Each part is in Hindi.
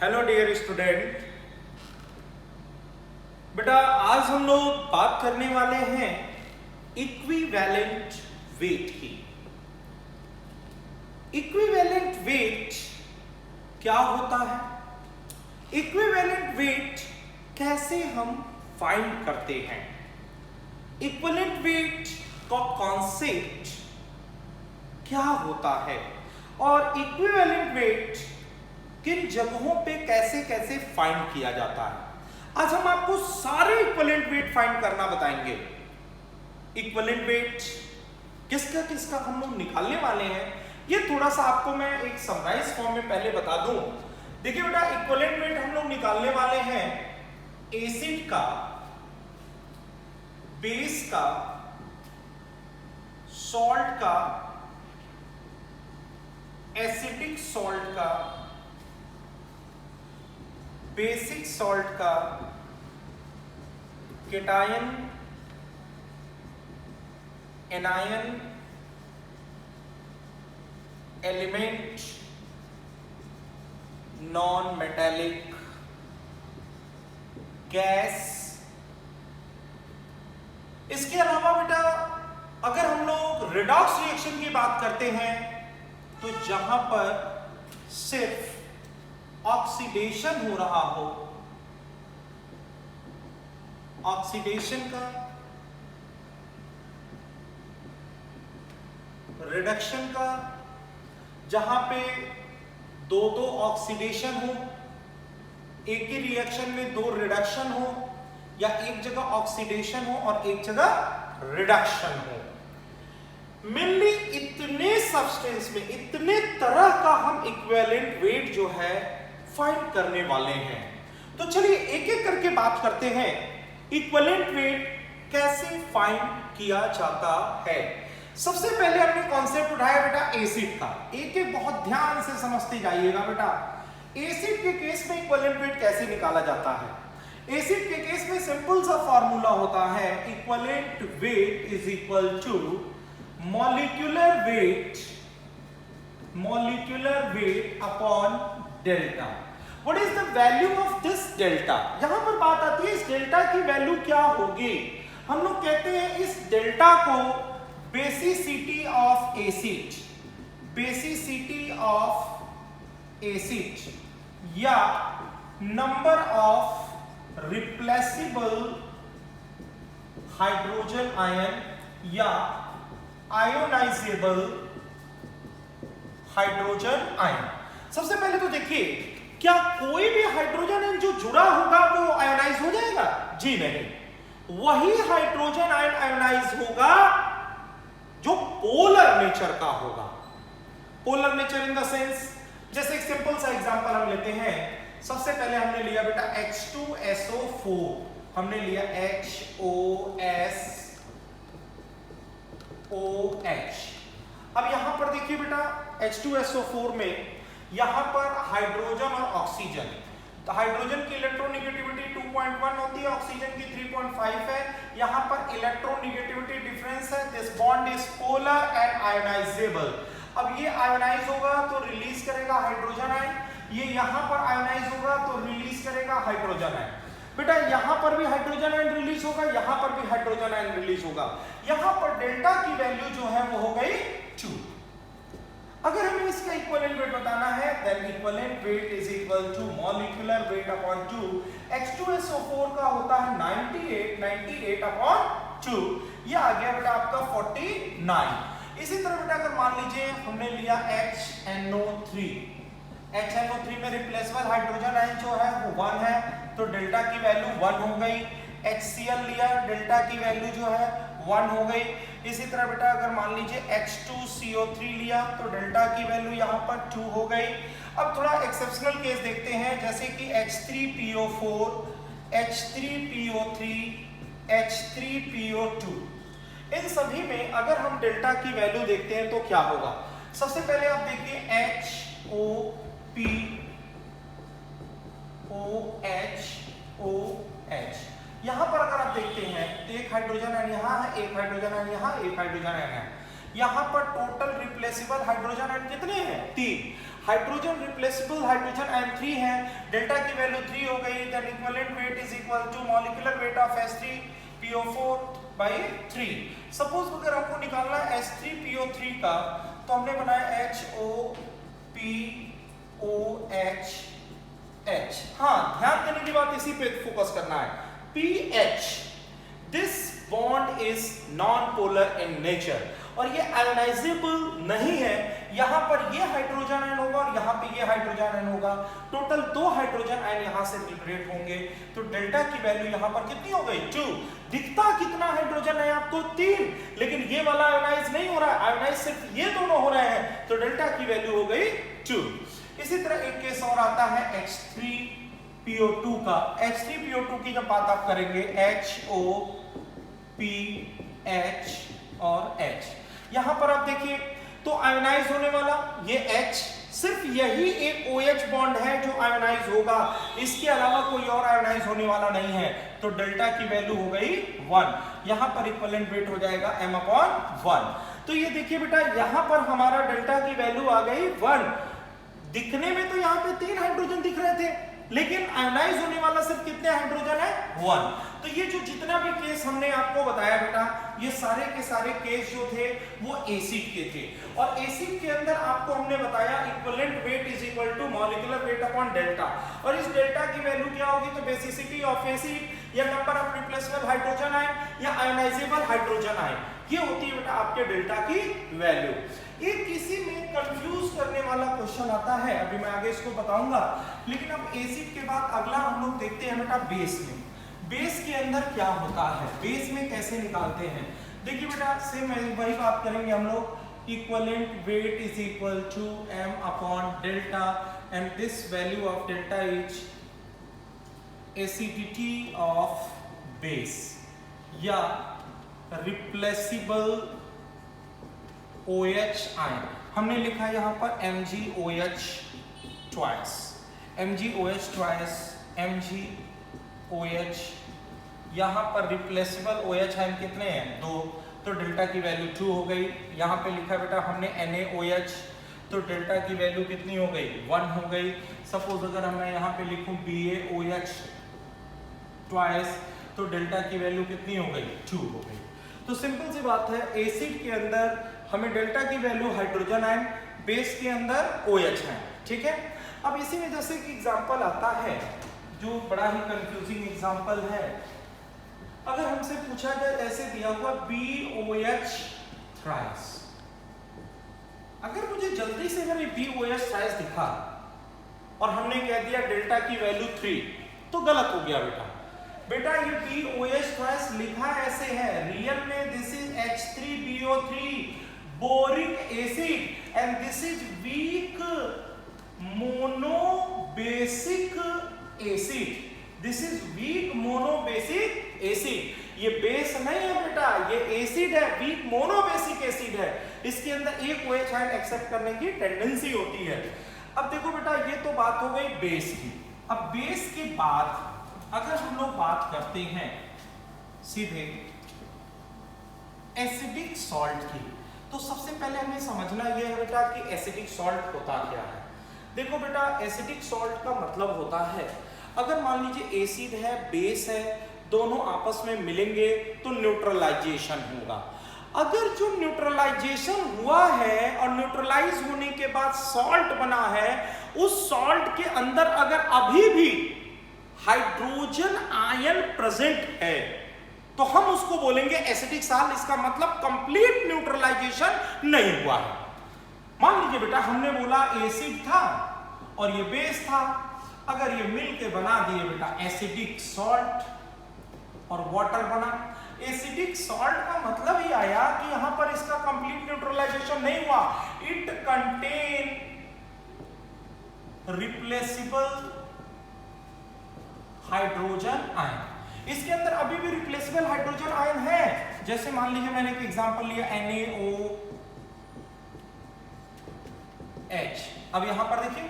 Hello dear student. बेटा आज हम लोग बात करने वाले हैं इक्विवेलेंट वेट की। इक्विवेलेंट वेट क्या होता है, इक्विवेलेंट वेट कैसे हम फाइंड करते हैं, इक्विवेलेंट वेट का कॉन्सेप्ट क्या होता है और इक्विवेलेंट वेट किन जगहों पे कैसे कैसे फाइंड किया जाता है। आज हम आपको सारे इक्विवेलेंट वेट फाइंड करना बताएंगे। इक्विवेलेंट वेट किसका किसका हम लोग निकालने वाले हैं, ये थोड़ा सा आपको मैं एक समराइज फॉर्म में पहले बता दूं। देखिए बेटा, इक्विवेलेंट वेट हम लोग निकालने वाले हैं एसिड का, बेस का, सॉल्ट का, एसिडिक सॉल्ट का, बेसिक सॉल्ट का, cation, anion, element, non metallic, gas. इसके अलावा बेटा अगर हम लोग रिडॉक्स रिएक्शन की बात करते हैं तो जहां पर सिर्फ ऑक्सीडेशन हो रहा हो, ऑक्सीडेशन का, रिडक्शन का, जहां पे दो दो ऑक्सीडेशन हो, एक ही रिएक्शन में दो रिडक्शन हो, या एक जगह ऑक्सीडेशन हो और एक जगह रिडक्शन हो। मेनली इतने सब्सटेंस में इतने तरह का हम इक्विवेलेंट वेट जो है फाइंड करने वाले हैं। तो चलिए एक एक करके बात करते हैं इक्विवेलेंट वेट कैसे फाइंड किया जाता है। सबसे पहले हमने कॉन्सेप्ट उठाया बेटा एसिड का। एक एक बहुत ध्यान से समझते जाइएगा बेटा। एसिड के केस में इक्विवेलेंट वेट कैसे निकाला जाता है। एसिड के केस में सिंपल सा फॉर्मूला होता है, equivalent weight is equal to molecular weight upon delta. What is the value of this delta. यहां पर बात आती है इस डेल्टा की वैल्यू क्या होगी। हम लोग कहते हैं इस डेल्टा को basicity of acid, basicity of acid या number of replaceable hydrogen ion या आयोनाइजेबल हाइड्रोजन आयन। सबसे पहले तो देखिए, क्या कोई भी हाइड्रोजन आयन जो जुड़ा होगा वो आयोनाइज हो जाएगा? जी नहीं, वही हाइड्रोजन आयन आयोनाइज होगा जो पोलर नेचर का होगा। Polar nature in the sense, जैसे एक सिंपल सा एग्जांपल हम लेते हैं। सबसे पहले हमने लिया बेटा H2SO4, हमने लिया HOSOH। अब यहां पर देखिए बेटा H2SO4 में यहां पर हाइड्रोजन और ऑक्सीजन, तो हाइड्रोजन की इलेक्ट्रोनेगेटिविटी 2.1 होती है, ऑक्सीजन की 3.5 है। यहां पर इलेक्ट्रोनेगेटिविटी डिफरेंस है। This bond is polar and ionisable. अब ये आयोनाइज होगा तो रिलीज करेगा हाइड्रोजन आयन, ये यहां पर आयोनाइज होगा तो रिलीज करेगा हाइड्रोजन आयन। बेटा यहां पर भी हाइड्रोजन आयन रिलीज होगा, यहां पर भी हाइड्रोजन आयन रिलीज होगा। यहां पर डेल्टा की वैल्यू जो है वो हो गई 2। अगर हमें इसका इक्विवेलेंट वेट बताना है, then equivalent weight is equal to molecular weight upon 2। H2SO4 का होता है 98 अपॉन 2, ये आ गया बेटा आपका 49। इसी तरह बेटा अगर मान लीजिए हमने लिया HNO3, HNO3 में रिप्लेसेबल हाइड्रोजन आयन जो है वो 1 है, तो डेल्टा की वैल्यू 1 हो गई। HCl लिया, डेल्टा की वैल्यू जो है 1 हो गई। इसी तरह बेटा अगर मान लीजिए H2CO3 लिया तो डेल्टा की वैल्यू यहाँ पर 2 हो गई। अब थोड़ा एक्सेप्शनल केस देखते हैं, जैसे कि H3PO4, H3PO3, H3PO2। इन सभी में अगर हम डेल्टा की वैल्यू देखते हैं तो क्या होगा। सबसे पहले आप देखिए HOPOHOH। यहां पर अगर आप देखते हैं तो एक हाइड्रोजन आयन यहां है, एक हाइड्रोजन आयन यहां, एक हाइड्रोजन आयन है। यहां पर टोटल रिप्लेसेबल हाइड्रोजन आयन कितने हैं? 3। हाइड्रोजन रिप्लेसेबल हाइड्रोजन आयन 3 है, डेल्टा की वैल्यू 3 हो गई, then equivalent weight is equal to molecular weight of H3PO4/3। Suppose अगर हमको निकालना है H3PO3 का, तो हमने बनाया HOPOHH। हाँ, ध्यान देने की बात इसी पे फोकस करना है। PH, this bond is non polar in nature और ये आयोनाइजेबल नहीं है। यहां पर ये हाइड्रोजन आयन होगा और यहां पे ये हाइड्रोजन आयन होगा, टोटल 2 हाइड्रोजन आयन यहां से लिबरेट होंगे। तो डेल्टा की वैल्यू यहां पर कितनी हो गई? 2। दिखता कितना हाइड्रोजन है आपको? 3, लेकिन ये वाला आयोनाइज नहीं हो रहा है, आयोनाइज सिर्फ ये दोनों हो रहे हैं, तो डेल्टा की वैल्यू हो गई 2। इसी तरह एक केस और आता है H3PO2 का। H3PO2 की जब बात आप करेंगे, HOPH और H, यहां पर आप देखिए तो आयोनाइज होने वाला ये H, सिर्फ यही एक OH बॉन्ड है जो आयोनाइज होगा, इसके अलावा कोई और आयोनाइज होने वाला नहीं है। तो डेल्टा की वैल्यू हो गई 1। यहां पर इक्विवेलेंट वेट हो जाएगा m/1। तो ये देखिए बेटा, यहां पर हमारा डेल्टा की वैल्यू आ गई 1। दिखने में तो यहां पे 3 हाइड्रोजन दिख रहे थे, लेकिन आयोनाइज होने वाला सिर्फ कितने हाइड्रोजन है? 1। तो ये जो जितना भी केस हमने आपको बताया बेटा, ये सारे के सारे केस जो थे वो एसिड के थे। और एसिड के अंदर आपको हमने बताया equivalent weight is equal to molecular weight upon delta. और इस डेल्टा की वैल्यू क्या होगी? तो बेसिसिटी ऑफ एसिड या number of replaceable hydrogen ion या आयोनाइजेबल हाइड्रोजन आयन, ये होती है बेटा आपके डेल्टा की वैल्यू। एक किसी में कंफ्यूज करने वाला क्वेश्चन आता है, अभी मैं आगे इसको बताऊंगा, लेकिन अब एसिड के बाद अगला हम लोग देखते हैं बेटा बेस में। बेस के अंदर क्या होता है, बेस में कैसे निकालते हैं? देखिए बेटा, सेम वही बात करेंगे हम लोग। Equivalent weight is equal to m/डेल्टा and this value of delta is acidity of base या रिप्लेसेबल OH आयन। हमने लिखा है यहां पर MgOH twice, MgOH twice, MgOH। यहां पर रिप्लेसेबल OH आयन कितने हैं? 2। तो डेल्टा की वैल्यू 2 हो गई। यहां पे लिखा बेटा हमने NaOH, तो डेल्टा की वैल्यू कितनी हो गई? 1 हो गई। सपोज अगर मैं यहां पे लिखूं BaOH ट्वाइस, तो डेल्टा की वैल्यू कितनी हो गई? 2 हो गई। तो सिंपल सी बात है, एसिड के अंदर हमें डेल्टा की वैल्यू हाइड्रोजन आयन, बेस के अंदर OH है, ठीक है। अब इसी में जैसे कि एग्जांपल आता है जो बड़ा ही कंफ्यूजिंग एग्जांपल है। अगर हमसे पूछा जाए, ऐसे दिया हुआ BOH थ्राइस, अगर मुझे जल्दी से अगर ये BOH थ्राइस दिखा और हमने कह दिया डेल्टा की वैल्यू 3, तो गलत हो गया बेटा। बेटा ये BOH थ्राइस लिखा ऐसे है, रियल में this is H3BO3 boric acid and this is weak monobasic acid. This is weak monobasic acid. ये बेस नहीं है बेटा, ये एसिड है, वीक मोनोबेसिक एसिड है। इसके अंदर एक OH आयन एक्सेप्ट करने की टेंडेंसी होती है। अब देखो बेटा, ये तो बात हो गई बेस की। अब बेस के बाद अगर हम लोग बात करते हैं सीधे एसिडिक सॉल्ट की, तो सबसे पहले हमें समझना यह है बेटा कि एसिडिक सॉल्ट होता क्या है। देखो बेटा, एसिडिक सॉल्ट का मतलब होता है, अगर मान लीजिए एसिड है, बेस है, दोनों आपस में मिलेंगे तो न्यूट्रलाइजेशन होगा। अगर जो न्यूट्रलाइजेशन हुआ है और न्यूट्रलाइज होने के बाद सॉल्ट बना है, उस सॉल्ट के अंदर अगर अभी भी हाइड्रोजन आयन प्रेजेंट है तो हम उसको बोलेंगे एसिडिक सॉल्ट। इसका मतलब कंप्लीट न्यूट्रलाइजेशन नहीं हुआ है। मान लीजिए बेटा, हमने बोला एसिड था और ये बेस था, अगर ये मिलके बना दिए बेटा एसिडिक सॉल्ट और वाटर बना। एसिडिक सॉल्ट का मतलब ही आया कि यहां पर इसका कंप्लीट न्यूट्रलाइजेशन नहीं हुआ। It contain replaceable hydrogen ion. इसके अंदर अभी भी रिप्लेसेबल हाइड्रोजन आयन है। जैसे मान लीजिए मैंने एक एग्जांपल लिया NaOH। अब यहां पर देखिए,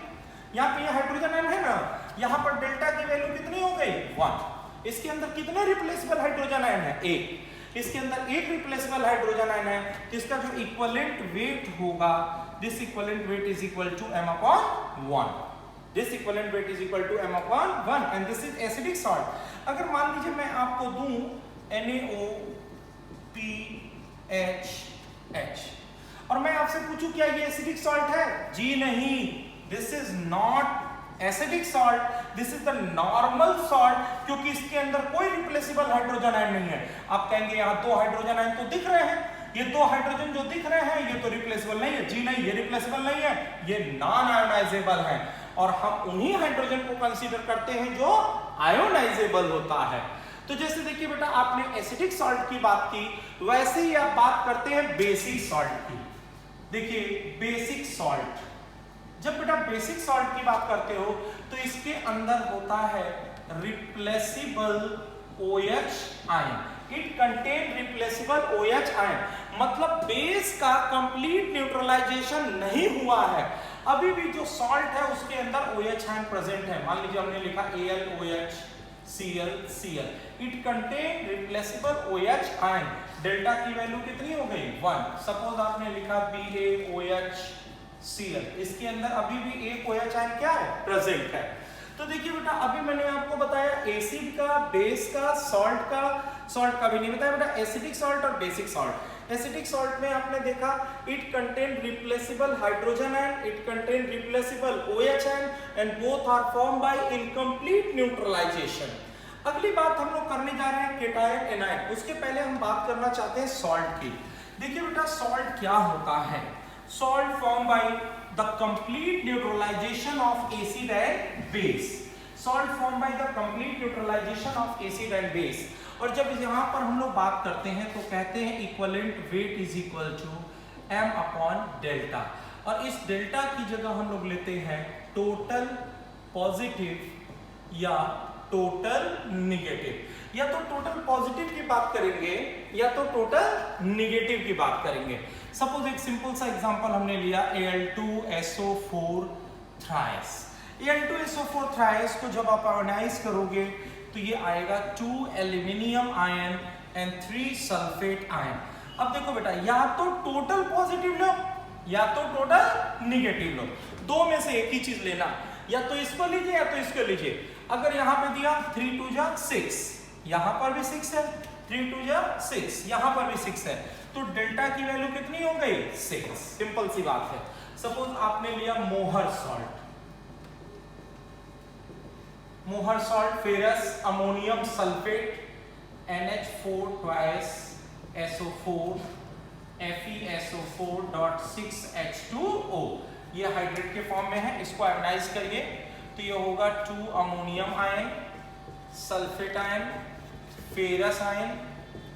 यहां पे ये हाइड्रोजन आयन है ना, यहां पर डेल्टा की वैल्यू कितनी हो गई? 1। इसके अंदर कितने रिप्लेसेबल हाइड्रोजन आयन है? 1। इसके अंदर एक रिप्लेसेबल हाइड्रोजन आयन है, तो इसका जो इक्विवेलेंट वेट होगा, this equivalent weight is equal to m/1। This equivalent weight is equal to m/1 and this is acidic salt. अगर मान लीजिए मैं आपको दूं NaOPHH और मैं आपसे पूछूं क्या ये एसिडिक सॉल्ट है? जी नहीं, this is not acidic salt, this is the normal salt, क्योंकि इसके अंदर कोई रिप्लेसेबल हाइड्रोजन आयन नहीं है। आप कहेंगे यहाँ 2 हाइड्रोजन आयन तो दिख रहे हैं, ये 2 हाइड्रोजन जो दिख रहे हैं ये तो रिप्लेसेबल नहीं है। जी नहीं, ये रिप्लेसेबल नहीं है, ये नॉन आयोनाइजेबल है और हम उन्हीं हाइड्रोजन को कंसीडर करते हैं जो आयोनाइजेबल होता है। तो जैसे देखिए बेटा, आपने एसिडिक सॉल्ट की बात की, वैसे ही आप बात करते हैं बेसिक सॉल्ट की। देखिए बेसिक सॉल्ट, जब बेटा बेसिक सॉल्ट की बात करते हो तो इसके अंदर होता है replaceable OH ion. It contain replaceable OH ion, मतलब बेस का कंप्लीट न्यूट्रलाइजेशन नहीं हुआ है, अभी भी जो सॉल्ट है उसके अंदर OH आयन प्रेजेंट है। मान लीजिए हमने लिखा AlOH Cl। It contain replaceable OH ion, delta की वैल्यू कितनी हो गई? 1। सपोज आपने लिखा BaOH Cl, इसके अंदर अभी भी एक OH आयन क्या है? प्रेजेंट है। तो देखिए बेटा, अभी मैंने आपको बताया एसिड का, बेस का, सॉल्ट का भी नहीं बताया बेटा, एसिडिक सॉल्ट और बेसिक सॉल्ट। एसिडिक सॉल्ट में आपने देखा it contain replaceable hydrogen ion, it contain replaceable OH ion and both are form by incomplete neutralization. अगली बात हम लोग करने जा रहे हैं केटायन एनायन। उसके पहले हम बात करना चाहते हैं सॉल्ट की। देखिए बेटा, सॉल्ट क्या होता है? Salt formed by the complete neutralization of acid and base. Salt formed by the complete neutralization of acid and base. और जब यहाँ पर हम लोग बात करते हैं तो कहते हैं equivalent weight is equal to m/डेल्टा, और इस डेल्टा की जगह हम लोग लेते हैं टोटल पॉजिटिव या टोटल निगेटिव। या तो टोटल पॉजिटिव की बात करेंगे या तो टोटल निगेटिव की बात करेंगे। सपोज एक सिंपल सा एग्जांपल हमने लिया Al2SO4 थ्राइस। Al2SO4 थ्राइस को जब आप आयोनाइज करोगे तो ये आएगा 2 aluminium ion and 3 sulphate ion. अब देखो बेटा, या तो टोटल पॉजिटिव लो या तो टोटल निगेटिव लो, दो में से एक ही चीज लेना, या तो इसको लीजिए या तो इसको लीजिए। अगर यहाँ पे दिया 3 2 जा 6, यहाँ पर भी 6 है, 3 2 जा 6, यहाँ पर भी 6 है, तो डेल्टा की वैल्यू कितनी हो गई? 6। सिंपल सी बात है। सपोज आपने लिया मोहर salt, ferrous ammonium sulphate, NH4 twice SO4 FeSO4.6H2O, ये हाइड्रेट के फॉर्म में है। इसको आयोनाइज करिए तो ये होगा 2 ammonium ion, sulphate ion, ferrous ion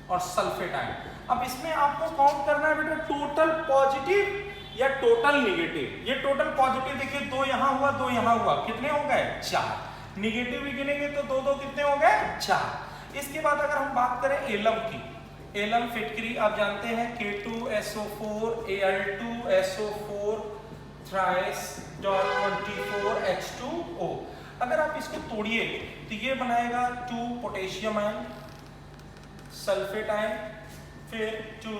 और सल्फेट आयन। अब इसमें आपको काउंट करना है बेटा टोटल पॉजिटिव या टोटल निगेटिव। ये टोटल पॉजिटिव देखिए, 2 यहाँ हुआ 2 यहाँ हुआ, कितने हो गए? 4। निगेटिव भी गिनेंगे तो 2 2 कितने हो गए? 4। इसके बाद अगर हम बात करें एलम की, एलम फिटकरी आप जानते हैं K2SO4 Al2SO4 thrice dot 24H2O। अगर आप इसको तोड़िए तो ये बनाएगा 2 पोटेशियम आयन, सल्फेट आयन, फिर 2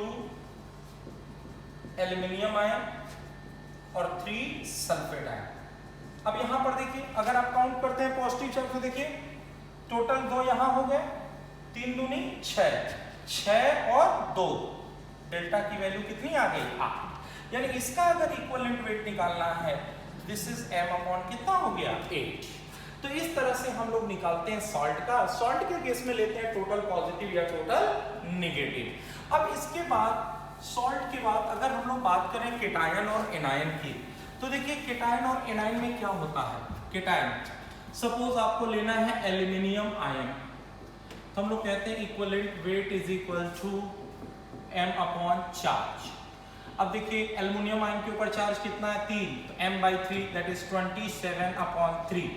एल्यूमिनियम आयन और 3 सल्फेट आयन। अब यहां पर देखिए, अगर आप काउंट करते हैं पॉजिटिव साइड से, देखिए टोटल 2 यहां हो गए, 3 दूनी 6, 6 और 2, डेल्टा की वैल्यू कितनी आ गई? 8। यानी इसका अगर इक्विवेलेंट वेट निकालना है, दिस इज m/ कितना हो गया? 8। तो इस तरह से हम लोग निकालते हैं सॉल्ट का। सॉल्ट के केस में लेते हैं टोटल पॉजिटिव या टोटल निगेटिव। अब इसके बाद सॉल्ट के बाद अगर हम लोग बात करें केटायन और एनायन की, तो देखिए केटायन और एनायन में क्या होता है? केटायन, सपोज आपको लेना है एल्यूमिनियम आयन, तो हम लोग कहते हैं equivalent weight is equal to m/ charge. अब देखिए एल्यूमिनियम आयन के ऊपर चार्ज कितना है? 3, तो m/3 दैट इज 27/3।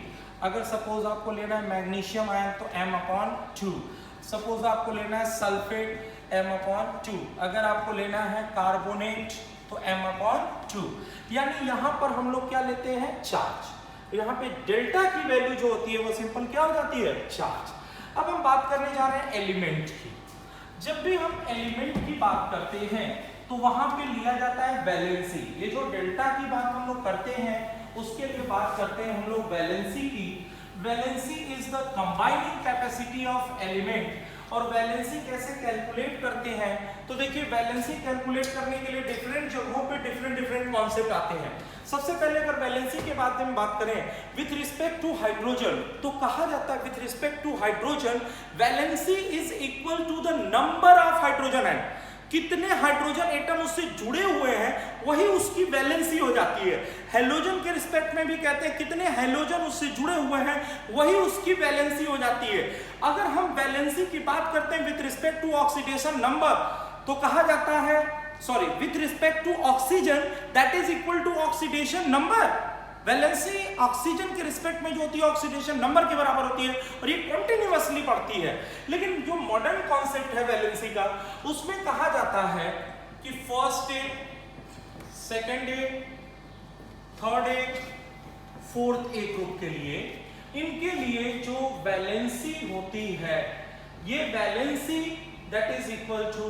अगर सपोज आपको लेना है मैग्नीशियम आयन तो m/2। सपोज आपको लेना है सल्फेट m/2। अगर आपको लेना है कार्बोनेट तो m/2। यानी यहाँ पर हम लोग क्या लेते हैं? चार्ज। यहाँ पे डेल्टा की वैल्यू जो होती है वो सिंपल क्या हो जाती है? चार्ज। अब हम बात करने जा रहे हैं एलिमेंट की। जब भी हम एलिमेंट की बात करते हैं तो वहां पे लिया जाता है वैलेंसी। ये जो डेल्टा की बात हम लोग करते हैं उसके लिए बात करते हैं हम लोग वैलेंसी की। Valency is the combining capacity of element. और वैलेंसी कैसे कैलकुलेट करते हैं, तो देखिए वैलेंसी कैलकुलेट करने के लिए डिफरेंट जगहों पे डिफरेंट कॉन्सेप्ट आते हैं। सबसे पहले अगर वैलेंसी के बारे में बात करें विथ रिस्पेक्ट टू हाइड्रोजन, तो कहा जाता है with respect to hydrogen valency is equal to the number of hydrogen atom. कितने हाइड्रोजन एटम उससे जुड़े हुए हैं वही उसकी वैलेंसी हो जाती है। हेलोजन के रिस्पेक्ट में भी कहते हैं कितने हेलोजन उससे जुड़े हुए हैं वही उसकी वैलेंसी हो जाती है। अगर हम वैलेंसी की बात करते हैं with respect to oxidation number, तो कहा जाता है with respect to oxygen that is equal to oxidation number. Valency oxygen के रिस्पेक्ट में जो होती है ऑक्सीडेशन नंबर के बराबर होती है और ये कंटिन्यूअसली बढ़ती है। लेकिन जो मॉडर्न कॉन्सेप्ट है वैलेंसी का उसमें कहा जाता है कि first A, second A, third A, fourth A group के लिए, इनके लिए जो वैलेंसी होती है ये valency that is equal to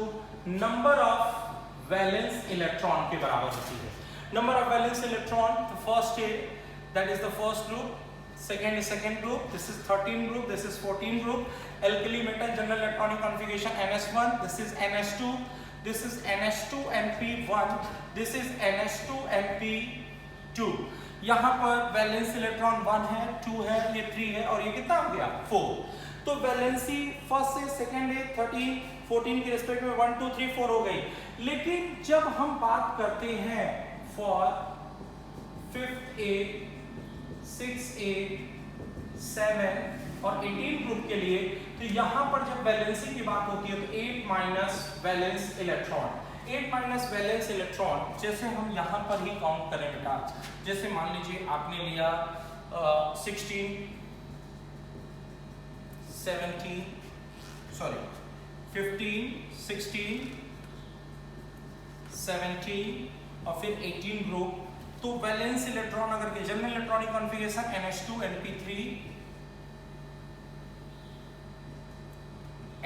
number of valence electron के बराबर होती है। Number of valence electron, the first A, that is the first group, second is second group, this is 13 group, this is 14 group, alkali metal general electronic configuration NS1, this is NS2, this is NS2 NP1, this is NS2 NP2। यहाँ पर वैलेंस इलेक्ट्रॉन 1 है, 2 है, ये 3 है और ये कितना हो गया 4। तो वैलेंसी फर्स्ट से सेकंड है 13, 14 के रिस्पेक्ट में 1, 2, 3, 4 हो गई। लेकिन जब हम बात करते हैं for 5th A, 6th A, 7 और 18 ग्रुप के लिए, तो यहां पर जब वैलेंसी की बात होती है तो 8 minus valence electron, 8 minus valence electron जैसे हम यहां पर ही काउंट करें बेटा, जैसे मान लीजिए आपने लिया 16, 17, 15, 16, 17 और फिर 18 ग्रुप, तो वैलेंस इलेक्ट्रॉन अगर के general electronic configuration NH2 NP3,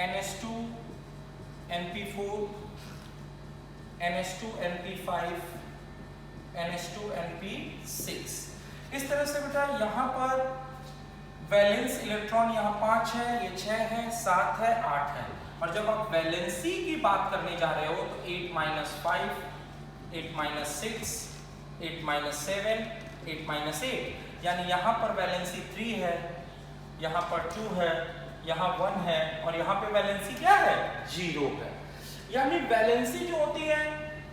NS2 NP4, NH2 NP5, NH2 NP6। इस तरह से बेटा यहाँ पर वैलेंस इलेक्ट्रॉन यहाँ 5 है, ये 6 है, 7 है, 8 है। और जब आप वैलेंसी की बात करने जा रहे हो तो 8 माइनस 5, 8 माइनस 6, 8 माइनस 7, 8 माइनस 8, यानी यहाँ पर वैलेंसी 3 है, यहाँ पर 2 है, यहाँ 1 है और यहाँ पे वैलेंसी क्या है 0 है। यानी वैलेंसी जो होती है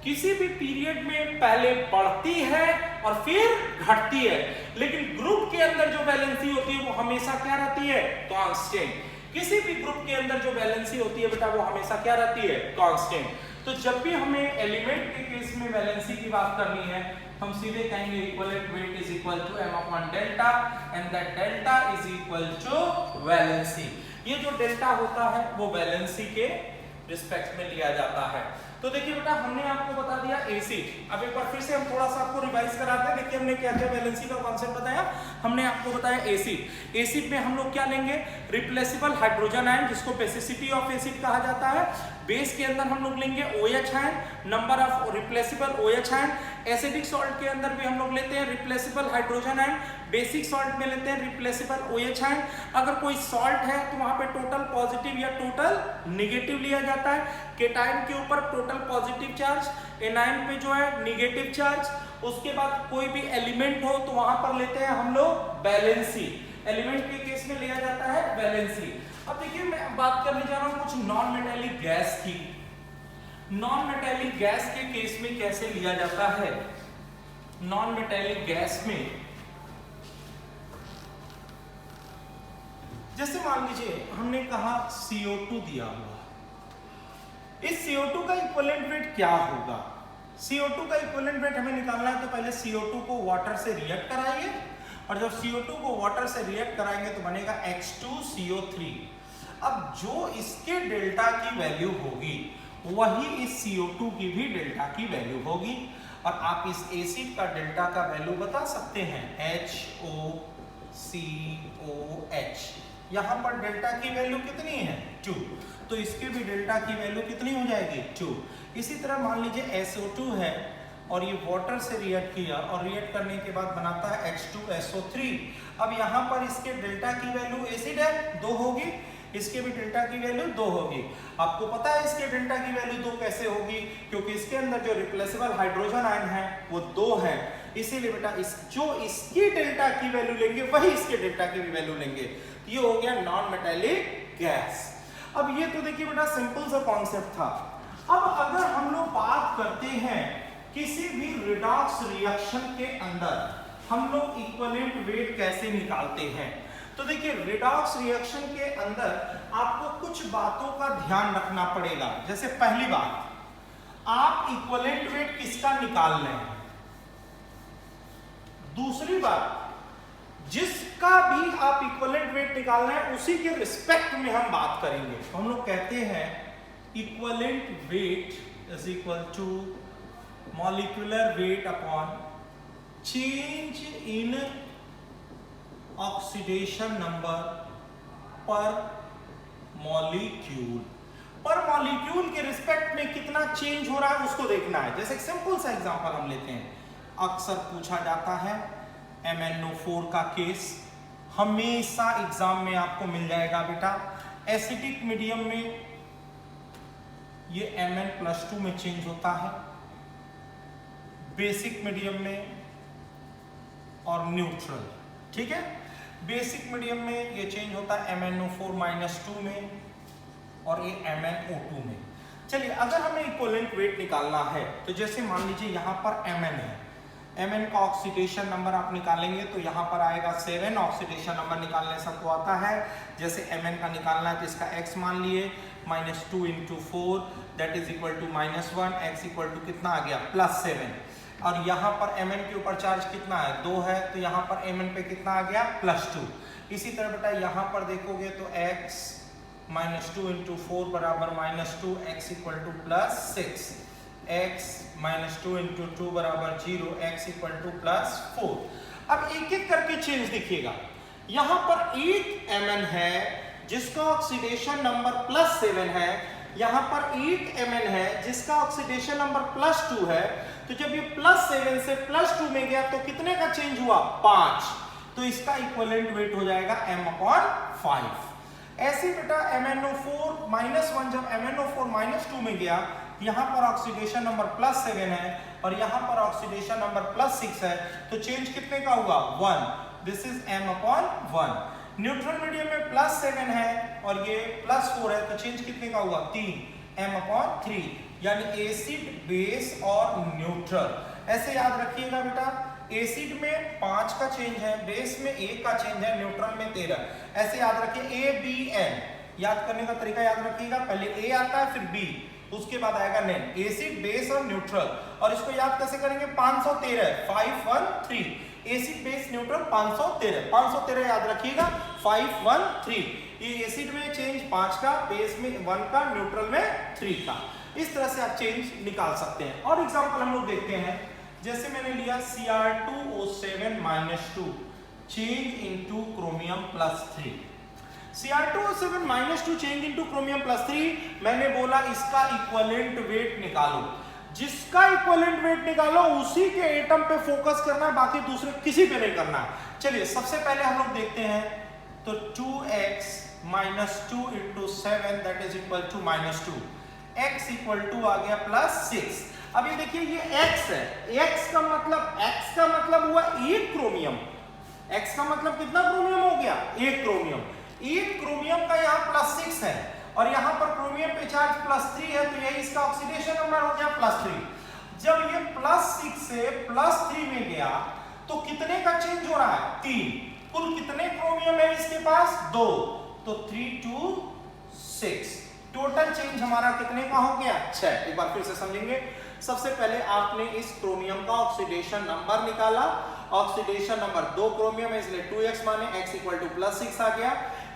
किसी भी पीरियड में पहले बढ़ती है और फिर घटती है, लेकिन ग्रुप के अंदर जो वैलेंसी होती है वो हमेशा क्या रहती है कांस्टेंट। किसी भी ग्रुप के अंदर जो वैलेंसी होती है बेटा वो हमेशा क्या रहती है कांस्टेंट। तो जब भी हमें एलिमेंट के केस में वैलेंसी की बात करनी है हम सीधे कहेंगे equivalent weight is equal to m upon delta and that delta is equal to valency. ये जो डेल्टा होता है वो वैलेंसी के रिस्पेक्ट में लिया जाता है। तो देखिए बेटा हमने आपको बता दिया एसिड। अब एक बार फिर से हम थोड़ा सा आपको रिवाइज कराते हैं। देखिए हमने क्या क्या वैलेंसी का कॉन्सेप्ट बताया, हमने आपको बताया एसिड। एसिड में हम लोग क्या लेंगे रिप्लेसेबल हाइड्रोजन आयन जिसको बेसिसिटी ऑफ एसिड कहा जाता है। बेस के अंदर हम लोग लेंगे OH ion, number of replaceable OH ion. Acidic salt के अंदर भी हम लोग लेते हैं replaceable hydrogen ion, basic salt में लेते हैं रिप्लेसेबल OH आयन। अगर कोई सॉल्ट है तो वहां पे टोटल पॉजिटिव या टोटल नेगेटिव लिया जाता है। केटायन के ऊपर टोटल पॉजिटिव चार्ज, एनायन पे जो है नेगेटिव चार्ज। उसके बाद कोई भी एलिमेंट हो तो वहां पर लेते हैं हम लोग वैलेंसी। एलिमेंट के केस में लिया जाता है वैलेंसी। अब देखिए मैं बात करने जा रहा हूं कुछ नॉन मेटेलिक गैस की। नॉन मेटेलिक गैस के केस में कैसे लिया जाता है। नॉन मेटेलिक गैस में जैसे मान लीजिए हमने कहा CO2 दिया हुआ, इस CO2 का इक्विवेलेंट वेट क्या होगा। CO2 का इक्विवेलेंट वेट हमें निकालना है तो पहले CO2 को वाटर से रिएक्ट कराइए और जब CO2 को वाटर से रिएक्ट कराएंगे तो बनेगा H2CO3। अब जो इसके डेल्टा की वैल्यू होगी वही इस CO2 की भी डेल्टा की वैल्यू होगी। और आप इस एसिड का डेल्टा का वैल्यू बता सकते हैं HOCOH। यहाँ पर डेल्टा की वैल्यू कितनी है 2, तो इसके भी डेल्टा की वैल्यू कितनी हो जाएगी 2। इसी तरह मान लीजिए SO2 है और ये वाटर से रिएक्ट किया और रिएक्ट करने के बाद बनाता है H2SO3। अब यहाँ पर इसके डेल्टा की वैल्यू एसिड है 2 होगी, इसके भी डेल्टा की वैल्यू 2 होगी। आपको पता है इसके डेल्टा की वैल्यू 2 कैसे होगी, क्योंकि इसके अंदर जो रिप्लेसेबल हाइड्रोजन आयन है वो 2 है, इसीलिए बेटा जो इसकी डेल्टा की वैल्यू लेंगे वही इसके डेल्टा की भी वैल्यू लेंगे। ये हो गया नॉन मेटालिक गैस। अब ये तो देखिए बेटा सिंपल सा कॉन्सेप्ट था। अब अगर हम लोग बात करते हैं किसी भी रिडॉक्स रिएक्शन के अंदर हम लोग इक्विवेलेंट वेट कैसे निकालते हैं, तो देखिए रिडॉक्स रिएक्शन के अंदर आपको कुछ बातों का ध्यान रखना पड़ेगा। जैसे पहली बात, आप इक्विवेलेंट वेट किसका निकाल रहे हैं। दूसरी बात, जिसका भी आप इक्विवेलेंट वेट निकाल रहे हैं उसी के रिस्पेक्ट में हम बात करेंगे। तो हम लोग कहते हैं equivalent weight is equal to molecular weight upon change in oxidation number per molecule. Per molecule के रिस्पेक्ट में कितना चेंज हो रहा है उसको देखना है। जैसे एक सिंपल सा एग्जांपल हम लेते हैं, अक्सर पूछा जाता है MnO4 का केस, हमेशा एग्जाम में आपको मिल जाएगा बेटा। एसिडिक मीडियम में ये Mn+2 में चेंज होता है, बेसिक मीडियम में और न्यूट्रल, ठीक है। बेसिक मीडियम में ये चेंज होता है MnO4-2 में और ये MnO2 में। चलिए अगर हमें इक्विवेलेंट वेट निकालना है तो जैसे मान लीजिए यहाँ पर Mn है, Mn का ऑक्सीडेशन नंबर आप निकालेंगे तो यहाँ पर आएगा 7। ऑक्सीडेशन नंबर निकालने सबको आता है। जैसे Mn का निकालना है तो इसका x मान लिए, -2 × 4 that is equal to -1, x equal to कितना आ गया +7। और यहाँ पर Mn के ऊपर चार्ज कितना है 2 है, तो यहाँ पर Mn पे कितना आ गया +2। इसी तरह बेटा यहाँ पर देखोगे तो x -2 × 4 बराबर -2, x इक्वल टू +6, x -2 × 2 बराबर 0, x इक्वल टू +4। अब एक एक करके चेंज दिखिएगा। यहाँ पर एक Mn है जिसका ऑक्सीडेशन नंबर +7 है, यहाँ पर एक Mn है जिसका ऑक्सीडेशन नंबर +2 है। तो जब ये +7 से +2 में गया तो कितने का चेंज हुआ 5, तो इसका इक्विवेलेंट वेट हो जाएगा m/5। ऐसे बेटा MnO4-1 जब MnO4-2 में गया, यहाँ पर ऑक्सीडेशन नंबर +7 है और यहाँ पर ऑक्सीडेशन नंबर +6 है, तो चेंज कितने का हुआ 1, this is m/1। Neutral medium में +7 है और ये +4 है, तो चेंज कितने का हुआ 3, m/3। यानी एसिड, बेस और न्यूट्रल। ऐसे याद रखिएगा बेटा, एसिड में 5 का चेंज है, बेस में 1 का चेंज है, न्यूट्रल में 13। ऐसे याद रखिए ABN, याद करने का तरीका याद रखिएगा, पहले A आता है फिर B, उसके बाद आएगा नेन, एसिड, बेस और न्यूट्रल। और इसको याद कैसे करेंगे 513, 513, एसिड, बेस, न्यूट्रल 513 याद रखिएगा 513। ये एसिड में चेंज 5 का, बेस में 1 का, न्यूट्रल में 3 का। इस तरह से आप चेंज निकाल सकते हैं। और एग्जांपल हम लोग देखते हैं, जैसे मैंने लिया Cr2O7-2 change into chromium +3। Cr2O7-2 change into chromium +3, मैंने बोला इसका इक्विवेलेंट वेट निकालो। जिसका इक्विवेलेंट वेट निकालो उसी के एटम पे फोकस करना है, बाकी दूसरे किसी पे नहीं करना है। चलिए सबसे पहले हम लोग देखते हैं, तो 2x -2 × 7 that is equal to -2, x equal to आ गया +6। अब ये देखिए ये x है, x का मतलब हुआ 1 क्रोमियम। x का मतलब कितना क्रोमियम हो गया 1 क्रोमियम। 1 क्रोमियम का यहाँ +6 है और यहाँ पर क्रोमियम पे चार्ज +3 है, तो यही इसका ऑक्सीडेशन नंबर हो गया +3। जब ये +6 से +3 में गया तो कितने का चेंज हो रहा है 3। कुल कितने क्रोमियम है इसके पास 2, तो 3 to 6, टोटल चेंज हमारा कितने का हो गया 6। एक बार फिर से समझेंगे। सबसे पहले आपने इस क्रोमियम का ऑक्सीडेशन नंबर निकाला, ऑक्सीडेशन नंबर 2 क्रोमियम है इसलिए 2x माने, x इक्वल टू +6 आ गया,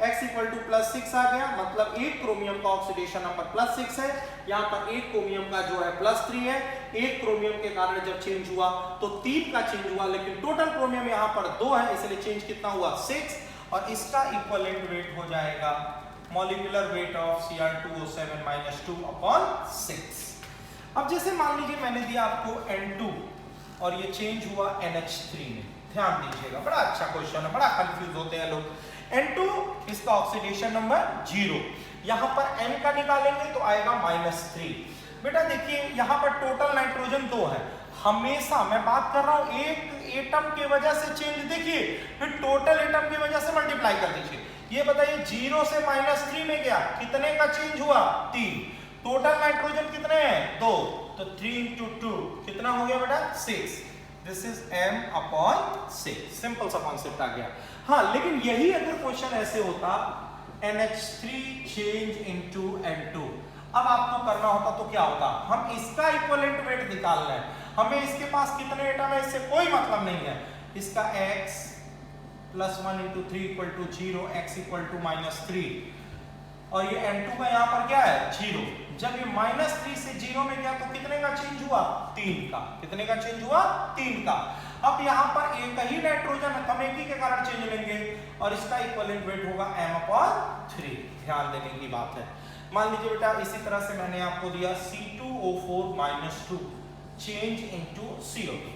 x इक्वल टू +6 आ गया, मतलब 1 क्रोमियम का ऑक्सीडेशन नंबर +6 है, यहाँ पर 1 क्रोमियम का जो है +3 है। 1 क्रोमियम के कारण जब चेंज हुआ तो 3 का चेंज हुआ, लेकिन टोटल क्रोमियम यहाँ पर 2 है इसलिए चेंज कितना हुआ 6। और इसका इक्विवेलेंट वेट हो जाएगा मॉलिक्यूलर वेट ऑफ Cr2O7 2/6। अब जैसे मान लीजिए मैंने दिया आपको N2 और ये चेंज हुआ NH3 में, ध्यान दीजिएगा, बड़ा अच्छा क्वेश्चन है, बड़ा कंफ्यूज होते हैं लोग। N2 इसका ऑक्सीडेशन नंबर 0, यहाँ पर N का निकालेंगे तो आएगा -3। बेटा देखिए यहाँ पर टोटल नाइट्रोजन 2 है, हमेशा मैं बात कर रहा हूँ एक एटम की वजह से चेंज, देखिए फिर टोटल एटम की वजह से मल्टीप्लाई कर दीजिए। ये बताइए 0 से -3 में गया, कितने का चेंज हुआ? 3। टोटल नाइट्रोजन कितने हैं? 2, तो 3 × 2 कितना हो गया बेटा? 6। This is m/6। सिंपल सा कॉन्सेप्ट आ गया। हाँ, लेकिन यही अगर क्वेश्चन ऐसे होता NH3 चेंज इनटू N2, अब आपको करना होता तो क्या होता? हम इसका इक्विवेलेंट वेट निकालना है, हमें इसके पास कितने एटम है इससे कोई मतलब नहीं है। इसका x +1 × 3 = 0, x = -3, और ये N2 का यहाँ पर क्या है? 0। जब ये -3 से 0 में गया तो कितने का चेंज हुआ? 3 का। कितने का चेंज हुआ? 3 का। अब यहाँ पर एक ही नाइट्रोजन है, हम एक ही के कारण चेंज लेंगे और इसका इक्विवेलेंट वेट होगा m/3। ध्यान देने की बात है। मान लीजिए बेटा इसी तरह से मैंने आपको दिया C2O4 2 change into CO2।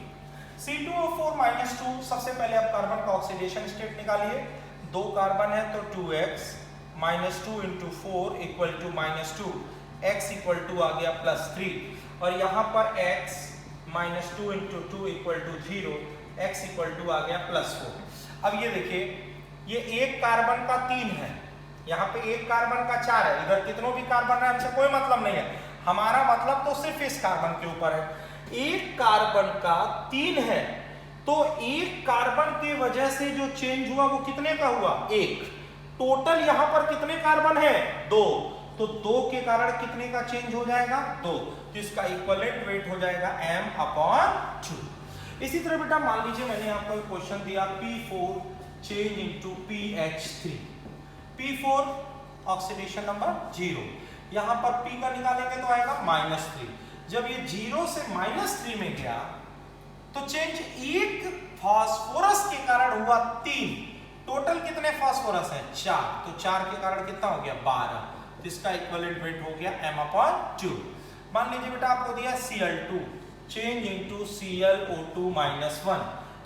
C2O4 2, सबसे पहले आप कार्बन का ऑक्सीडेशन स्टेट निकालिए। 2 कार्बन है तो 2x -2 × 4 = -2, x आ गया +3, और यहाँ पर x -2 × 2 = 0, x आ गया +4। अब ये देखिए, ये एक कार्बन का 3 है, यहाँ पे एक कार्बन का 4 है, इधर कितनों भी कार्बन है हमसे कोई मतलब नहीं है, हमारा मतलब तो सिर्फ इस कार्बन के ऊपर है। एक कार्बन का 3 है तो एक कार्बन की वजह से जो चेंज हुआ वो कितने का हुआ? 1। टोटल यहाँ पर कितने कार्बन है? 2, तो 2 के कारण कितने का चेंज हो जाएगा? 2, तो इसका इक्विवेलेंट वेट हो जाएगा m/2। इसी तरह बेटा मान लीजिए मैंने आपको एक क्वेश्चन दिया P4 change into PH3। P4 oxidation number 0, यहाँ पर P का निकालेंगे तो आएगा -3। जब ये 0 से -3 में गया तो चेंज एक फास्फोरस के कारण हुआ 3। टोटल कितने फास्फोरस हैं? 4, तो 4 के कारण कितना हो गया? 12, तो इसका इक्विवेलेंट वेट हो गया m/2। मान लीजिए बेटा आपको दिया Cl2 चेंज इनटू ClO2 -1।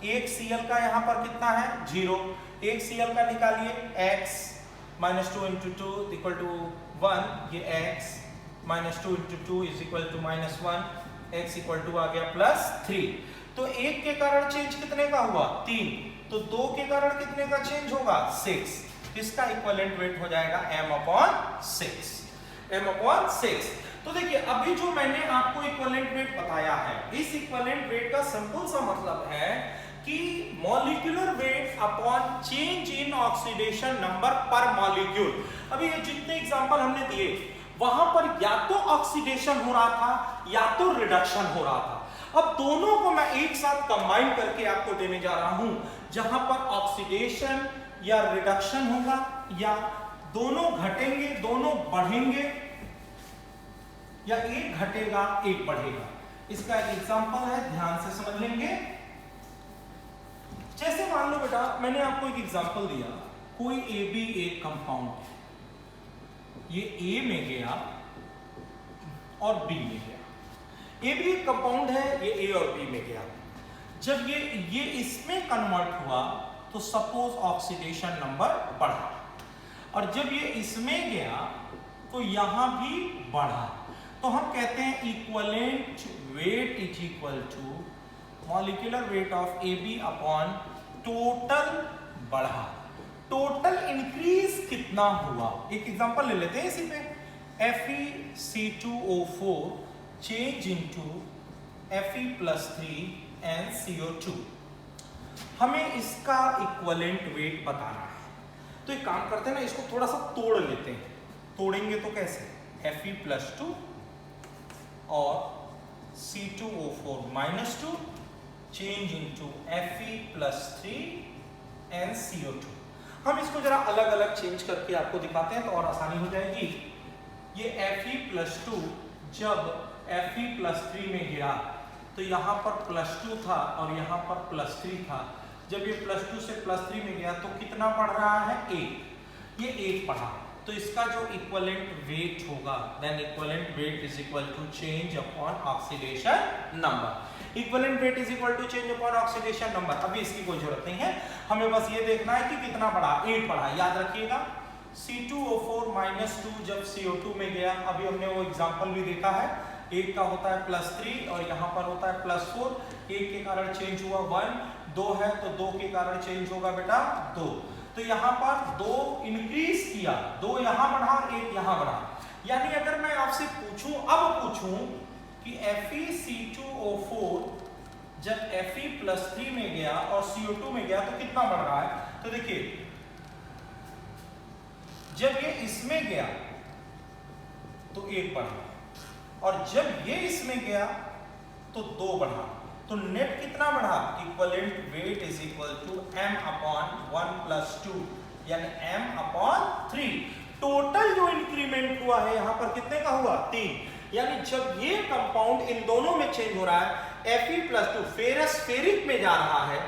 एक Cl का यहाँ पर कितना है? 0। एक Cl का निकालिए, x -2 × 2 = 1, ये x -2 × 2 = -1, x आ गया +3। तो एक के कारण चेंज कितने का हुआ? 3, तो 2 के कारण कितने का चेंज होगा? 6। इसका इक्विवेलेंट वेट हो जाएगा m/6। m/6। तो देखिए अभी जो मैंने आपको इक्विवेलेंट वेट बताया है, इस इक्विवेलेंट वेट का सिंपल सा मतलब है कि molecular weight upon change in oxidation number per molecule. अभी ये जितने एग्जांपल हमने दिए वहां पर या तो ऑक्सीडेशन हो रहा था या तो रिडक्शन हो रहा था। अब दोनों को मैं एक साथ कंबाइन करके आपको देने जा रहा हूं, जहां पर ऑक्सीडेशन या रिडक्शन होगा, या दोनों घटेंगे दोनों बढ़ेंगे, या एक घटेगा एक बढ़ेगा। इसका एक एग्जांपल है, ध्यान से समझ लेंगे। जैसे मान लो बेटा मैंने आपको एक एग्जांपल दिया, कोई AB एक कंपाउंड है, ये A में गया और B में गया। A भी एक कंपाउंड है, ये A और B में गया। जब ये इसमें कन्वर्ट हुआ तो सपोज ऑक्सीडेशन नंबर बढ़ा, और जब ये इसमें गया तो यहां भी बढ़ा। तो हम कहते हैं equivalent weight is equal to molecular weight of AB upon total बढ़ा। टोटल इंक्रीज कितना हुआ? एक एग्जांपल ले लेते हैं इसी पे। FeC2O4 change into Fe+3 and CO2। हमें इसका इक्विवेलेंट वेट बताना है, तो एक काम करते हैं ना, इसको थोड़ा सा तोड़ लेते हैं। तोड़ेंगे तो कैसे? Fe+2 और C2O4 - 2 change into Fe+3 and CO2। हम इसको जरा अलग अलग चेंज करके आपको दिखाते हैं तो और आसानी हो जाएगी। ये Fe+2 जब Fe+3 में गया तो यहाँ पर +2 था और यहाँ पर +3 था, जब ये +2 से +3 में गया तो कितना बढ़ रहा है 1, ये 1 बढ़ा, तो इसका जो इक्विवेलेंट वेट होगा then equivalent weight is equal to change upon oxidation number. Equivalent weight is equal to change upon oxidation number. अभी इसकी कोई जरूरत नहीं है, हमें बस ये देखना है कि कितना बढ़ा, 8 बढ़ा। याद रखिएगा C2O4 -2 जब CO2 में गया, अभी हमने वो एग्जांपल भी देखा है, एक का होता है +3 और यहाँ पर होता है +4, एक के कारण चेंज हुआ 1, 2 है तो 2 के कारण चेंज होगा बेटा 2, तो यहाँ पर 2 इंक्रीज किया, 2 यहाँ बढ़ा और 1 यहाँ बढ़ा। यानी अगर मैं आपसे पूछूं, अब पूछूं कि FeC2O4 जब Fe+3 में गया और CO2 में गया तो कितना बढ़ रहा है, तो देखिए जब ये इसमें गया तो 1 बढ़ा और जब ये इसमें गया तो 2 बढ़ा, तो नेट कितना बढ़ा, equivalent weight is equal to m/1 + 2 यानी m/3। टोटल जो इंक्रीमेंट हुआ है यहां पर कितने का हुआ 3, यानी जब ये कंपाउंड इन दोनों में चेंज हो रहा है, Fe+2 फेरस फेरिक में जा रहा है,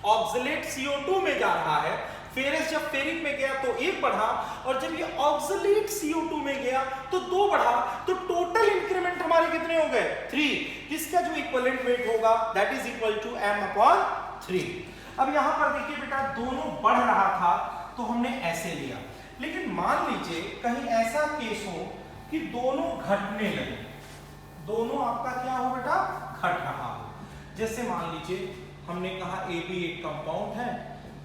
ऑक्सलेट CO2 में जा रहा है, फेरस जब फेरिक में गया तो 1 बढ़ा और जब ये ऑक्सलेट CO2 में गया तो 2 बढ़ा, तो टोटल इंक्रीमेंट हमारे कितने हो गए 3, जिसका जो इक्विवेलेंट वेट होगा that is equal to m/3। अब यहां पर देखिए बेटा दोनों बढ़ रहा था तो हमने ऐसे लिया, लेकिन मान लीजिए कहीं ऐसा केस हो कि दोनों घटने लगे, दोनों आपका क्या हो बेटा घट रहा हो। जैसे मान लीजिए हमने कहा AB एक कंपाउंड है,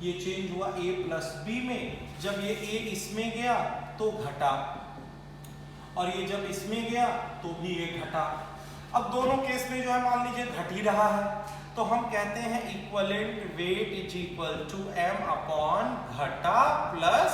ये चेंज हुआ A + B में, जब ये A इसमें गया तो घटा और ये जब इसमें गया तो भी ये घटा। अब दोनों केस में जो है मान लीजिए घट ही रहा है, तो हम कहते हैं equivalent weight is equal to m/घटा प्लस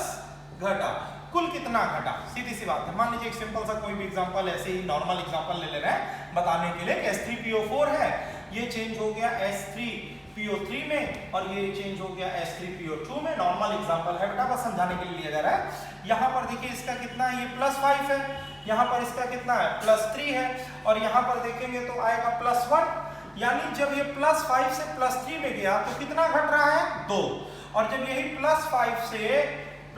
घटा। कुल कितना घटा, सीधी सी बात है। मान लीजिए एक सिंपल सा कोई भी एग्जांपल, ऐसे ही नॉर्मल एग्जांपल ले रहे हैं बताने के लिए। S3PO4 है, ये चेंज हो गया S3PO3 में और ये चेंज हो गया S3PO2 में। नॉर्मल एग्जांपल है बेटा, बस समझाने के लिए लिया जा रहा है। यहाँ पर देखिए इसका कितना है, ये +5 है, यहाँ पर इसका कितना है +3 है और यहाँ पर देखेंगे तो आएगा +1। यानी जब ये +5 से +3 में गया तो कितना घट रहा है 2, और जब यही +5 से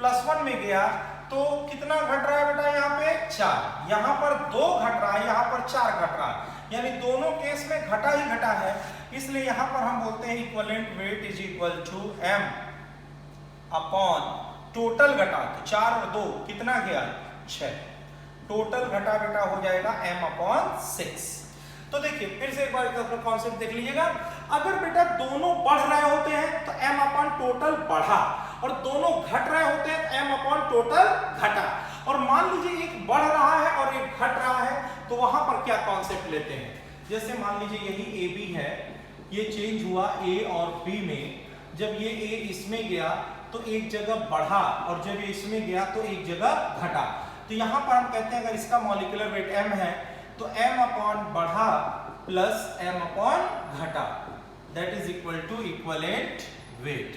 +1 में गया तो कितना घट रहा है बेटा यहाँ पे 4। यहाँ पर 2 घट रहा है, यहाँ पर 4 घट रहा है, यानी दोनों केस में घटा ही घटा है। इसलिए यहाँ पर हम बोलते हैं equivalent weight is equal to m/, total घटा, तो 4 और 2 कितना गया 6, टोटल घटा बेटा हो जाएगा m/6। तो देखिए फिर से एक बार कॉन्सेप्ट देख लीजिएगा, अगर बेटा दोनों बढ़ रहे होते हैं तो m/टोटल बढ़ा और दोनों घट रहे होते हैं तो m/टोटल घटा। और मान लीजिए एक बढ़ रहा है और एक घट रहा है, तो वहां पर क्या कॉन्सेप्ट लेते हैं। जैसे मान लीजिए यही AB है, ये चेंज हुआ A और B में, जब ये A इसमें गया तो एक जगह बढ़ा और जब ये इसमें गया तो एक जगह घटा। तो यहाँ पर हम कहते हैं अगर इसका मॉलिक्यूलर वेट m है तो m/ बढ़ा प्लस m/ घटा, that is equal to equivalent weight.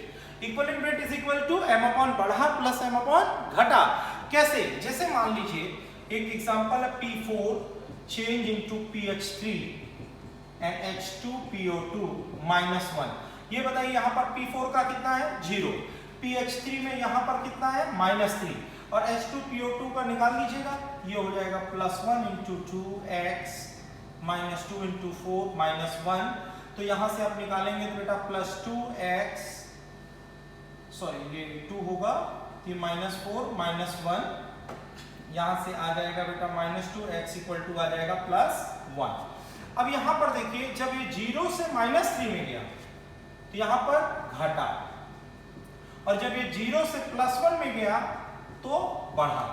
Equivalent weight is equal to m/ बढ़ा प्लस m/ घटा। कैसे, जैसे मान लीजिए एक एग्जांपल है P4 change into PH3 and H2PO2 -1। ये बताइए यहाँ पर P4 का कितना है 0, PH3 में यहाँ पर कितना है -3 और H2PO2 का निकाल लीजिएगा, ये हो जाएगा +1 × 2x -2 × 4 -1। तो यहाँ से आप निकालेंगे तो बेटा +2x, सॉरी ये 2 होगा, ये -4 -1, यहाँ से आ जाएगा बेटा -2x = आ जाएगा +1। अब यहाँ पर देखिए जब ये 0 से -3 में गया तो यहाँ पर घटा और जब ये 0 से +1 में गया तो बढ़ा।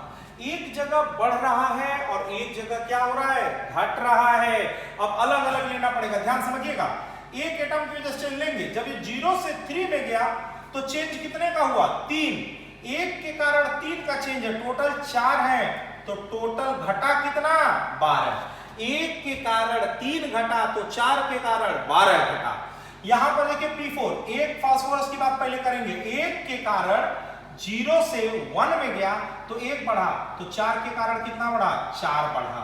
एक जगह बढ़ रहा है और एक जगह क्या हो रहा है घट रहा है। अब अलग अलग लेना पड़ेगा, ध्यान समझिएगा। एक एटम की वजह से लेंगे, जब ये 0 से 3 में गया तो चेंज कितने का हुआ 3, एक के कारण 3 का चेंज है, टोटल 4 है, तो टोटल घटा कितना 12। एक के कारण 3 घटा तो 4 के कारण 12 घटा। यहां पर देखिए P4 एक फास्फोरस की बात पहले करेंगे, एक के कारण 0 से 1 में गया तो 1 बढ़ा, तो 4 के कारण कितना बढ़ा 4 बढ़ा।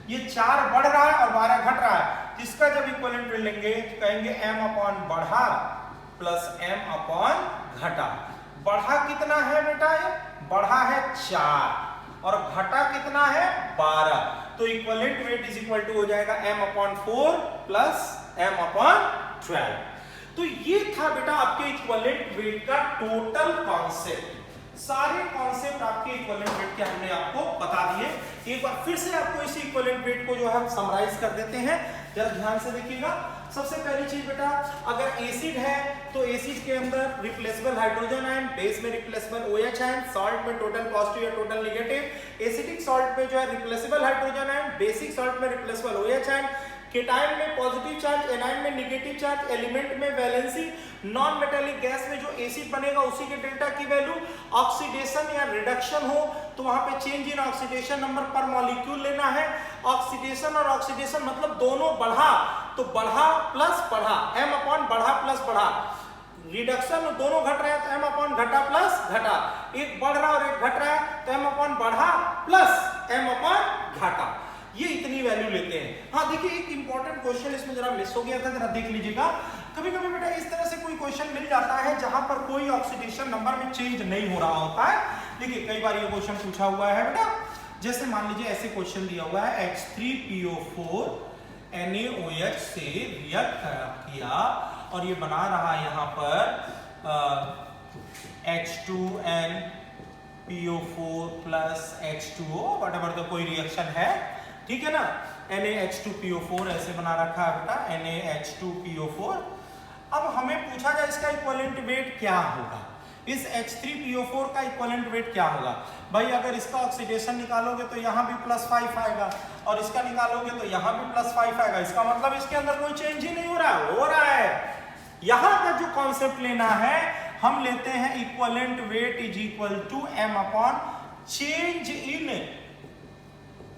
ये 4 बढ़ रहा है और 12 घट रहा है, इसका जब इक्विवेलेंट लेंगे तो कहेंगे m/ बढ़ा प्लस m अपॉन घटा। बढ़ा कितना है बेटा, ये बढ़ा है 4 और घटा कितना है 12, तो equivalent weight is equal to हो जाएगा m upon 4 plus m upon 12। तो ये था बेटा आपके इक्विवेलेंट वेट का टोटल कॉन्सेप्ट। सारे कॉन्सेप्ट आपके इक्विवेलेंट वेट के हमने आपको बता दिए। एक बार फिर से आपको इसी इक्विवेलेंट वेट को जो है समराइज कर देते हैं, जरा ध्यान से देखिएगा। सबसे पहली चीज बेटा, अगर एसिड है तो एसिड के अंदर रिप्लेसेबल हाइड्रोजन आयन, बेस में रिप्लेसेबल OH आयन, सॉल्ट में टोटल पॉजिटिव या टोटल नेगेटिव। एसिडिक सॉल्ट में जो है replaceable hydrogen ion, basic salt में रिप्लेसेबल OH आयन, केटायन में पॉजिटिव चार्ज, एनायन में नेगेटिव चार्ज, एलिमेंट में वैलेंसी, नॉन मेटालिक गैस में जो एसिड बनेगा उसी के डेल्टा की वैल्यू। ऑक्सीडेशन या रिडक्शन हो तो वहां पे change in oxidation number per molecule लेना है। ऑक्सीडेशन और ऑक्सीडेशन मतलब दोनों बढ़ा, तो बढ़ा प्लस बढ़ा, m अपॉन बढ़ा प्लस बढ़ा। रिडक्शन दोनों घट रहे हैं तो m अपॉन घटा प्लस घटा। एक बढ़ रहा और एक घट रहा है तो m अपॉन बढ़ा प्लस m अपॉन घटा। ये इतनी वैल्यू लेते हैं। हाँ देखिए, एक इंपॉर्टेंट क्वेश्चन इसमें जरा मिस हो गया था, जरा देख लीजिएगा। कभी कभी बेटा इस तरह से कोई क्वेश्चन मिल जाता है जहां पर कोई ऑक्सीडेशन नंबर में चेंज नहीं हो रहा होता है। देखिए कई बार ये क्वेश्चन पूछा हुआ है बेटा, जैसे मान लीजिए ऐसे क्वेश्चन दिया हुआ है H3PO4 NaOH से रिएक्ट किया और ये बना रहा है यहाँ पर H2NPO4 plus H2O, whatever the कोई रिएक्शन है, ठीक है ना। NaH2PO4 ऐसे बना रखा है बेटा, NaH2PO4। अब हमें पूछा जाए इसका इक्विवेलेंट वेट क्या होगा, इस H3PO4 का इक्विवेलेंट वेट क्या होगा। भाई अगर इसका ऑक्सीडेशन निकालोगे तो यहाँ भी +5 आएगा और इसका निकालोगे तो यहाँ भी +5 आएगा। इसका मतलब इसके अंदर कोई चेंज ही नहीं हो रहा है। यहाँ का जो कॉन्सेप्ट लेना है, हम लेते हैं equivalent weight is equal to m upon change in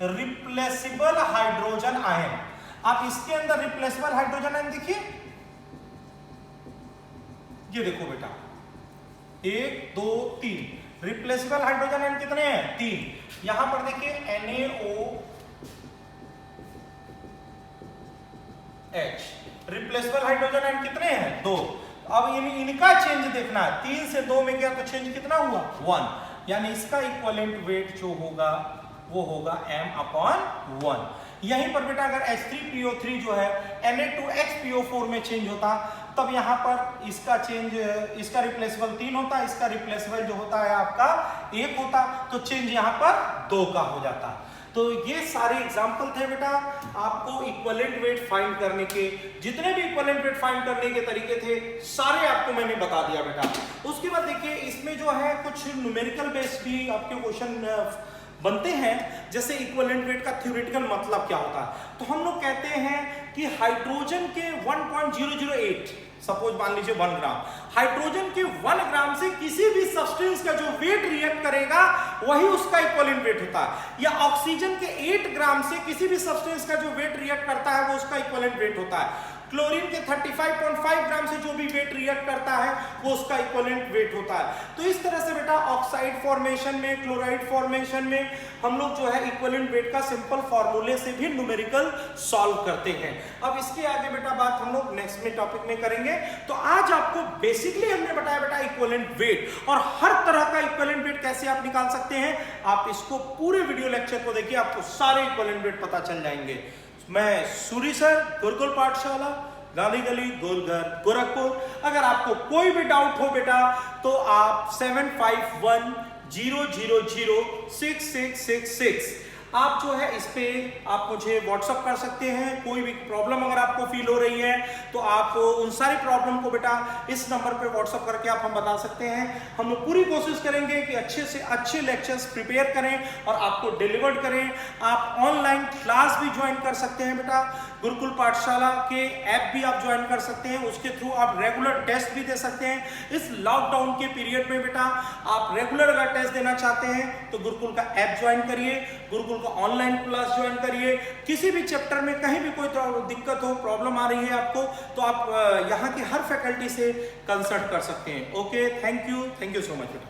replaceable hydrogen ion. आप इसके अंदर रिप्लेसेबल हाइड्रोजन आयन देखिए, ये देखो बेटा 1 2 3 रिप्लेसेबल हाइड्रोजन आयन कितने हैं, 3। यहां पर देखिए NaOH रिप्लेसेबल हाइड्रोजन आयन कितने हैं, 2। अब इनका चेंज देखना है, 3 से 2 में गया तो चेंज कितना हुआ, 1। यानी इसका इक्विवेलेंट वेट जो होगा वो होगा m अपॉन 1। यहीं पर बेटा अगर H3PO3 जो है Na2HPO4 में चेंज होता तब यहाँ पर इसका चेंज, इसका रिप्लेसेबल 3 होता, इसका रिप्लेसेबल जो होता है आपका 1 होता, तो चेंज यहाँ पर 2 का हो जाता। तो ये सारे एग्जाम्पल थे बेटा आपको इक्विवेलेंट वेट फाइंड करने के। जितने भी इक्विवेलेंट वेट फाइंड करने के तरीके थे सारे आपको मैंने बता दिया बेटा। उसके बाद देखिए इसमें जो है कुछ न्यूमेरिकल बेस्ड भी आपके क्वेश्चन बनते हैं, जैसे इक्विवेलेंट वेट का थ्योरेटिकल मतलब क्या होता है। तो हम लोग कहते हैं कि हाइड्रोजन के 1.008, सपोज मान लीजिए 1 ग्राम, हाइड्रोजन के 1 ग्राम से किसी भी सब्सटेंस का जो वेट रिएक्ट करेगा वही उसका इक्विवेलेंट वेट होता है। या ऑक्सीजन के 8 ग्राम से किसी भी सब्सटेंस का जो वेट रिएक्ट करता है वो उसका इक्विवेलेंट वेट होता है। क्लोरीन के 35.5 ग्राम से जो भी वेट रिएक्ट करता है वो उसका इक्विवेलेंट वेट होता है। तो इस तरह से बेटा ऑक्साइड फॉर्मेशन में, क्लोराइड फॉर्मेशन में हम लोग जो है इक्विवेलेंट वेट का सिंपल फॉर्मूले से भी न्यूमेरिकल सॉल्व करते हैं। अब इसके आगे बेटा बात हम लोग नेक्स्ट में टॉपिक में करेंगे। तो आज आपको बेसिकली हमने बताया बेटा इक्विवेलेंट वेट और हर तरह का इक्विवेलेंट वेट कैसे आप निकाल सकते हैं। आप इसको पूरे वीडियो लेक्चर को देखिए, आपको सारे इक्विवेलेंट वेट पता चल जाएंगे। मैं सूरी सर, गुरुकुल पाठशाला, गांधी गली, गोलघर, गोरखपुर। अगर आपको कोई भी डाउट हो बेटा तो आप 7510006666 आप जो है इस पे आप मुझे व्हाट्सअप कर सकते हैं। कोई भी प्रॉब्लम अगर आपको फील हो रही है तो आप उन सारी प्रॉब्लम को बेटा इस नंबर पे व्हाट्सअप करके आप हम बता सकते हैं। हम लोग पूरी कोशिश करेंगे कि अच्छे से अच्छे लेक्चर्स प्रिपेयर करें और आपको डिलीवर्ड करें। आप ऑनलाइन क्लास भी ज्वाइन कर सकते हैं बेटा, गुरुकुल पाठशाला के ऐप भी आप ज्वाइन कर सकते हैं, उसके थ्रू आप रेगुलर टेस्ट भी दे सकते हैं। इस लॉकडाउन के पीरियड में बेटा आप रेगुलर अगर टेस्ट देना चाहते हैं तो गुरुकुल का ऐप ज्वाइन करिए, गुरुकुल का ऑनलाइन क्लास ज्वाइन करिए। किसी भी चैप्टर में कहीं भी कोई दिक्कत हो, प्रॉब्लम आ रही है आपको, तो आप यहाँ की हर फैकल्टी से कंसल्ट कर सकते हैं। Okay, thank you so much बेटा।